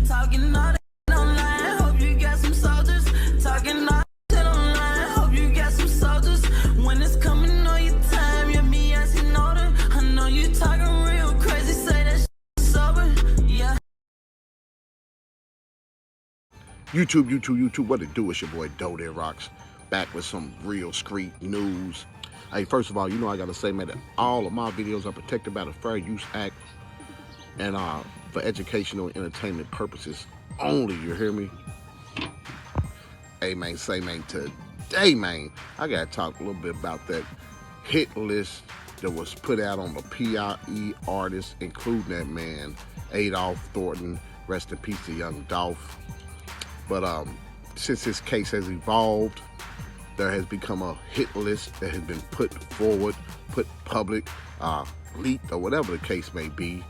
Talking all that online, hope you got some soldiers. Talking all that online, hope you got some soldiers. When it's coming on your time, you're me asking older. I know you talking real crazy, say that shit sober, yeah. YouTube, what it do? It's your boy Doe That Rocks, back with some real street news. Hey, first of all, you know I gotta say, man, that all of my videos are protected by the Fair Use Act and for educational and entertainment purposes only, you hear me? Hey, man, today, man, I gotta talk a little bit about that hit list that was put out on the PIE artists, including that man, Adolph Thornton, rest in peace to young Dolph. But since this case has evolved, there has become a hit list that has been put forward, put public, leaked, or whatever the case may be.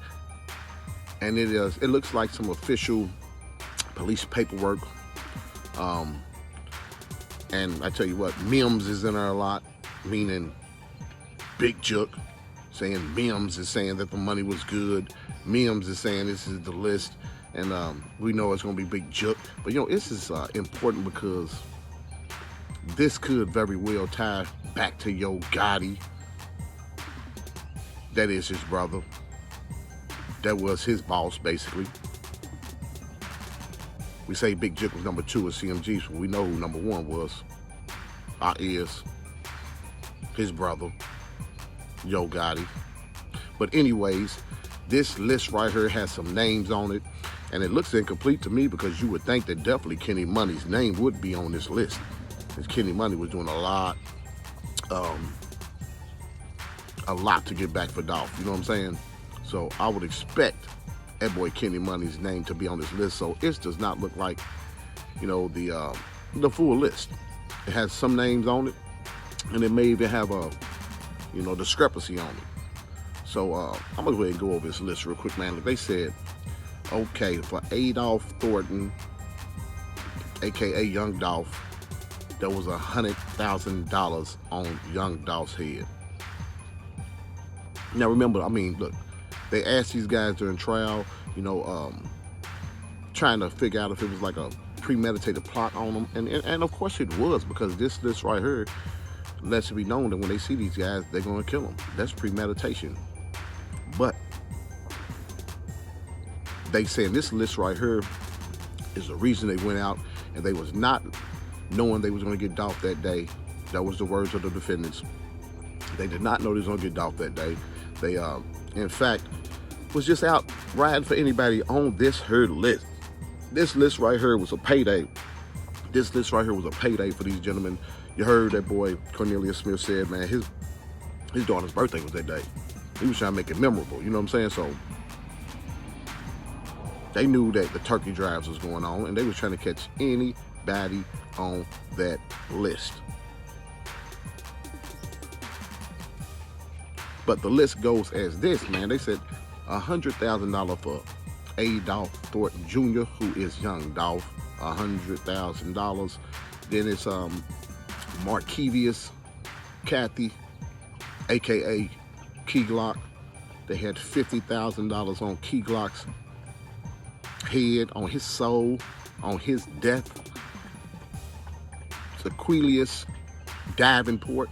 And it looks like some official police paperwork. And I tell you what, Mims is in there a lot, meaning Big Jook, saying Mims is saying that the money was good. Mims is saying this is the list. And we know it's going to be Big Jook. But, you know, this is important because this could very well tie back to Yo Gotti. That is his brother. That was his boss, basically. We say Big Jook was number 2 at CMG, so we know who number 1 was. Is his brother, Yo Gotti. But anyways, this list right here has some names on it. And it looks incomplete to me because you would think that definitely Kenny Money's name would be on this list. Because Kenny Money was doing a lot to get back for Dolph, you know what I'm saying? So I would expect that boy Kenny Money's name to be on this list. So it does not look like, you know, the full list. It has some names on it, and it may even have a, you know, discrepancy on it. So I'm gonna go ahead and go over this list real quick, man. Like they said, okay, for Adolph Thornton, aka Young Dolph, there was $100,000 on Young Dolph's head. Now remember, I mean, look, they asked these guys during trial, you know, trying to figure out if it was like a premeditated plot on them, and of course it was, because this list right here lets it be known that when they see these guys, they're gonna kill them. That's premeditation. But they saying this list right here is the reason they went out, and they was not knowing they was going to get Dolph that day. That was the words of the defendants. They did not know they was going to get Dolph that day. They, in fact, was just out riding for anybody on this here list. This list right here was a payday. This list right here was a payday for these gentlemen. You heard that boy Cornelius Smith said, man, his daughter's birthday was that day. He was trying to make it memorable, you know what I'm saying? So they knew that the turkey drives was going on, and they was trying to catch anybody on that list. But the list goes as this, man. They said $100,000 for Adolph Thornton Jr., who is Young Dolph, $100,000. Then it's Markevius Kathy, aka Key Glock. They had $50,000 on Key Glock's head, on his soul, on his death. Zaquilius Davenport,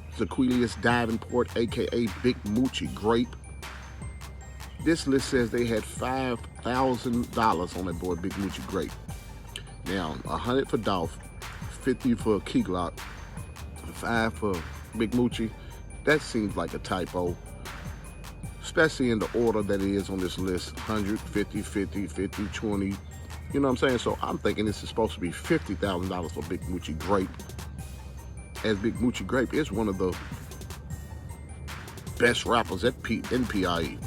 aka Big Moochie Grape. This list says they had $5,000 on that boy Big Moochie Grape. Now, 100 for Dolph, 50 for Key Glock, 5 for Big Moochie. That seems like a typo, especially in the order that it is on this list. 100, 50, 50, 50, 20. You know what I'm saying? So I'm thinking this is supposed to be $50,000 for Big Moochie Grape, as Big Moochie Grape is one of the best rappers at NPIE.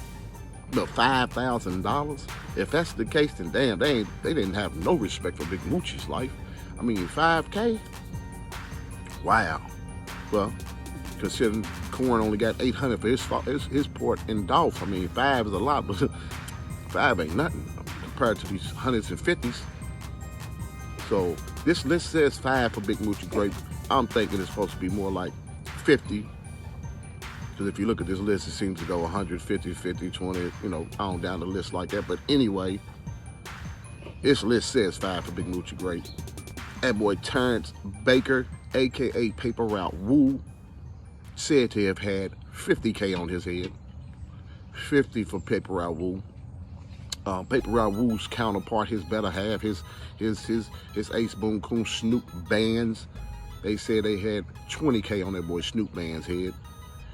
But $5,000? If that's the case, then damn, they didn't have no respect for Big Moochie's life. I mean, $5K? Wow. Well, considering Corn only got $800 for his port in Dolph, I mean, 5 is a lot, but 5 ain't nothing compared to these hundreds and fifties. So this list says 5 for Big Moochie Grape. I'm thinking it's supposed to be more like 50. Because if you look at this list, it seems to go 150, 50, 20, you know, on down the list like that. But anyway, This list says 5 for Big Moochie Great. That boy Terrence Baker, a.k.a. Paper Route Woo, said to have had 50K on his head. 50 for Paper Route Woo. Paper Route Woo's counterpart, his better half, his Ace Boon Coon Snoop Bands, they said they had 20K on that boy Snoop Band's head.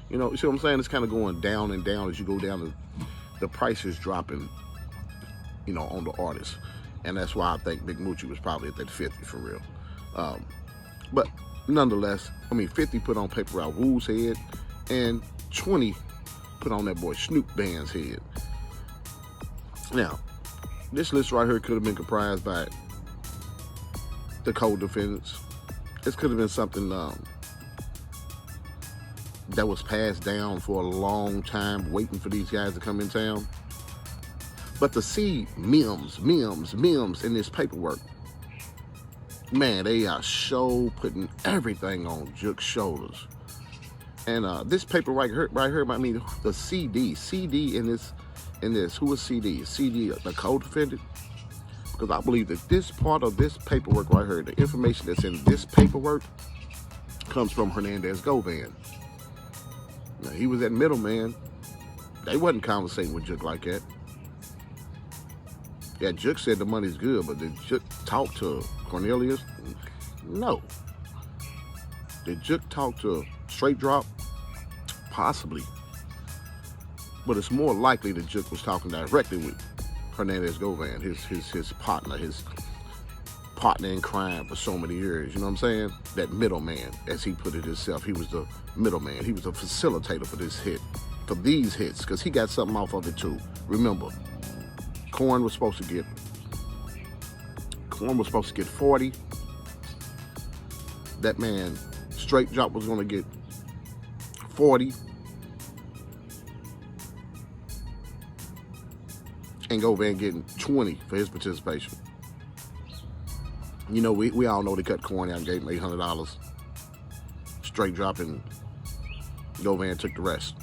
You know, you see what I'm saying? It's kind of going down and down as you go down. The price is dropping, you know, on the artist. And that's why I think Big Moochie was probably at that 50 for real. But nonetheless, I mean, 50 put on Paper Route Woo's head and 20 put on that boy Snoop Band's head. Now, this list right here could have been comprised by the co-defendants. This could have been something that was passed down for a long time, waiting for these guys to come in town. But to see memes in this paperwork, man, they are putting everything on Juke's shoulders. And this paper right here, I mean, the CD in this, who was CD? CD, the co-defendant? Because I believe that this part of this paperwork right here, the information that's in this paperwork, comes from Hernandez Govan. Now, he was that middleman. They wasn't conversating with Juke like that. Yeah, Juke said the money's good, but did Juke talk to Cornelius? No. Did Juke talk to Straight Drop? Possibly. But it's more likely that Juke was talking directly with Hernandez Govan, his partner in crime for so many years. You know what I'm saying? That middleman, as he put it himself. He was the middleman. He was a facilitator for this hit, for these hits, because he got something off of it too. Remember, Corn was supposed to get 40. That man, Straight Drop, was going to get 40. And Govan getting 20 for his participation. You know, we all know they cut Corn out and gave him $800. Straight Drop, and Govan took the rest.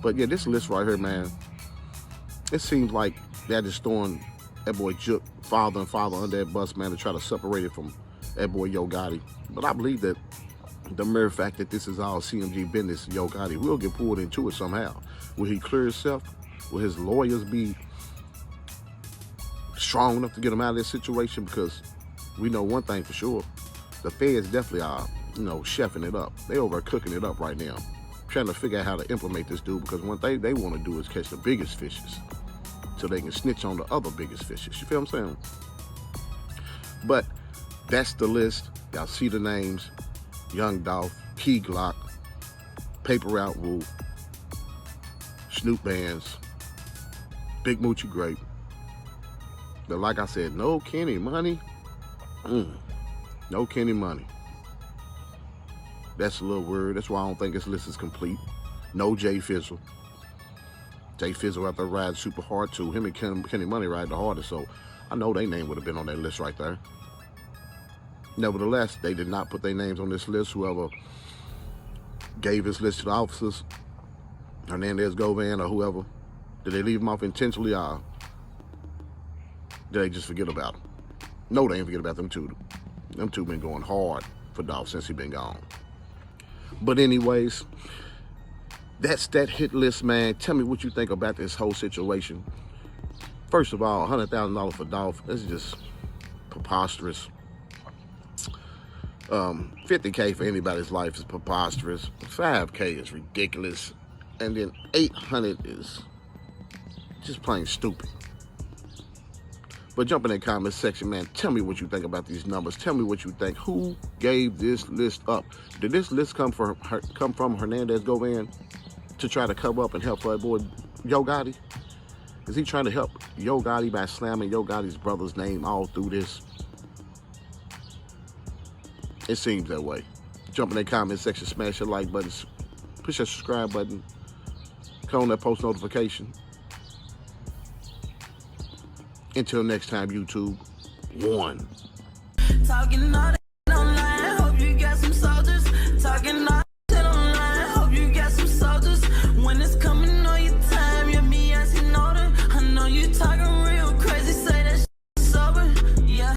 But yeah, this list right here, man, it seems like that is throwing that boy Juke father and father under that bus, man, to try to separate it from that boy Yo Gotti. But I believe that the mere fact that this is all CMG business, Yo Gotti will get pulled into it somehow. Will he clear himself? Will his lawyers be strong enough to get him out of this situation? Because we know one thing for sure, the feds definitely are, you know, chefing it up. They overcooking it up right now, trying to figure out how to implement this dude, because one thing they want to do is catch the biggest fishes so they can snitch on the other biggest fishes. You feel what I'm saying? But that's the list. Y'all see the names: Young Dolph, Key Glock, Paper Route Woo, Snoop Bands, Big Moochie Great. But like I said, no Kenny Money. No Kenny Money. That's a little weird. That's why I don't think this list is complete. No Jay Fizzle. Jay Fizzle out there ride super hard too. Him and Kenny Money ride the hardest, so I know their name would have been on that list right there. Nevertheless, they did not put their names on this list. Whoever gave this list to the officers, Hernandez Govan or whoever, did they leave them off intentionally, or did they just forget about them? No, they ain't forget about them two. Them two been going hard for Dolph since he been gone. But anyways, that's that hit list, man. Tell me what you think about this whole situation. First of all, $100,000 for Dolph, that's just preposterous. 50K for anybody's life is preposterous. 5K is ridiculous. And then 800 is just plain stupid. But jump in that comment section, man. Tell me what you think about these numbers. Tell me what you think. Who gave this list up? Did this list come from Hernandez Govan to try to cover up and help our boy Yo Gotti? Is he trying to help Yo Gotti by slamming Yo Gotti's brother's name all through this? It seems that way. Jump in that comment section, smash your like button, push that subscribe button, click on that post notification. Until next time, YouTube, one. Talking all that online, hope you got some soldiers. Talking all